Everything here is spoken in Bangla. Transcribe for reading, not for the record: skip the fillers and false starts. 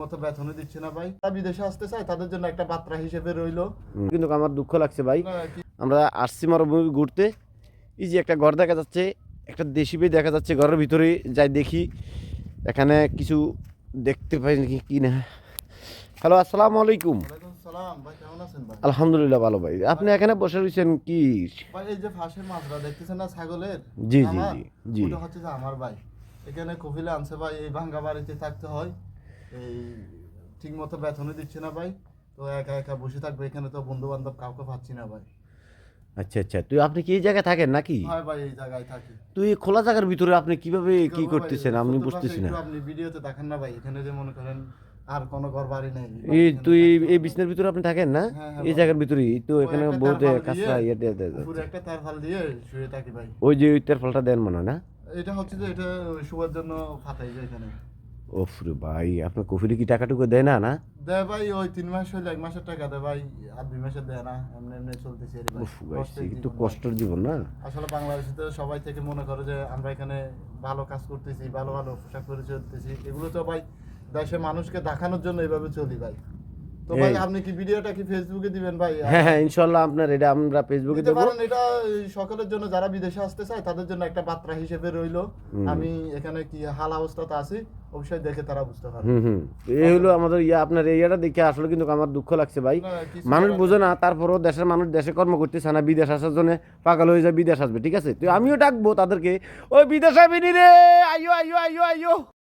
মতো বেতনই দিচ্ছে না ভাই। তারা বিদেশে আসতে চায়, তাদের জন্য একটা বার্তা হিসেবে রইলো। কিন্তু আমার দুঃখ লাগছে ভাই, না, কি- আমরা আসছি মরুভূমি ঘুরতে, এই যে একটা ঘর দেখা যাচ্ছে, একটা দেশি বই দেখা যাচ্ছে, ঘরের ভিতরে যাই দেখি এখানে কিছু দেখতে পাই নাকি কি না। হ্যালো, আসসালামু আলাইকুম। ওয়ালাইকুম সালাম ভাই, কেমন আছেন ভাই? আলহামদুলিল্লাহ ভালো ভাই। আপনি এখানে বসে রয়েছেন কি? ভাই এই যে ফাঁসের মাছরা দেখতেছেন না ছাগলের জি জি খামার, জি জি। ওটা হচ্ছে যে আমার ভাই এখানে কফিলে আনছে ভাই। এই ভাঙ্গা বাড়িতে থাকতে হয়, এই ঠিক মতো বেতনই দিচ্ছে না ভাই। তো একা একা বসে থাকবে এখানে, তো বন্ধু বান্ধব কাউকে পাচ্ছি না ভাই। আচ্ছা আচ্ছা, আপনি কি এই জায়গায় থাকেন নাকি? হয় ভাই, এই জায়গায় থাকি। তুই এই খোলা জায়গার ভিতরে আপনি কিভাবে কি কি করবো ভাই, করতেছেন আমি চতুর্পাশে বুঝতেছি না। একটু আপনি ভিডিওতে দেখেন না ভাই, এখানে যে মনে করেন আর কোনো ঘর বাড়ি নেই। এই এখানে তুই থাকতে এই হবে। বিছনার ভিতরে আপনি থাকেন না? হ্যাঁ হ্যাঁ এই ভাই। জায়গার ভিতরেই তো, ওই এখানে একটা বহুত তারপাল কাঁচা দিয়ে, ইয়ে উপরে একটা তারপাল দিয়ে শুয়ে থাকি ভাই। ওই যে ওই তেরফলটা দেন মনে হয় না? এটা হচ্ছে যে এটা শোয়ার জন্য ফাটাই যায় এখানে। ওফ রে ভাই, আপনার কফিলে কি টাকাটুকু দেয় না না? দেয় ভাই, ওই 3 মাস হইলে 1 মাসের টাকা দেয় ভাই, আর 2 মাসের দেয় না। এমনি এমনি চলতেছে রে ভাই। উফ ভাই, কষ্টের একটু জীবন ভাই। কষ্টের জীবন না? আসলে বাংলাদেশে তো সবাই থেকে মনে করে যে আমরা এখানে ভালো কাজ করতেছি, ভালো ভালো পোশাক পরে চলতেছি, এগুলো তো ভাই দেশের মানুষকে দেখানোর জন্য এইভাবে চলি ভাই। তো ভাই আপনি কি ভিডিওটা কি ফেসবুকে দিবেন ভাই? হ্যাঁ হ্যাঁ, ইনশাল্লাহ আপনার এটা আমরা ফেসবুকে দিতে দেবো। পারেন। এটা সকলের জন্য, যারা বিদেশে আসতে চায় তাদের জন্য একটা বার্তা হিসেবে রইলো। আমি এখানে কি হাল অবস্থাতে আছি, অবশ্যই দেখে তারা বুঝতে পারবে। হুম। এই হলো আমাদের আপনার এইটা দেখে আসলে কিন্তু আমার দুঃখ লাগছে ভাই। না, কিছু মানুষ করার বোঝে না, তারপরও দেশের মানুষ দেশে কর্ম করতেছে না, বিদেশ আসার জন্য পাগল হয়ে যায়, বিদেশ আসবে, ঠিক আছে? তো আমিও ডাকবো তাদেরকে, ওই বিদেশ আবিনি রে, আইয়ো আইয়ো আইয়ো আইয়ো।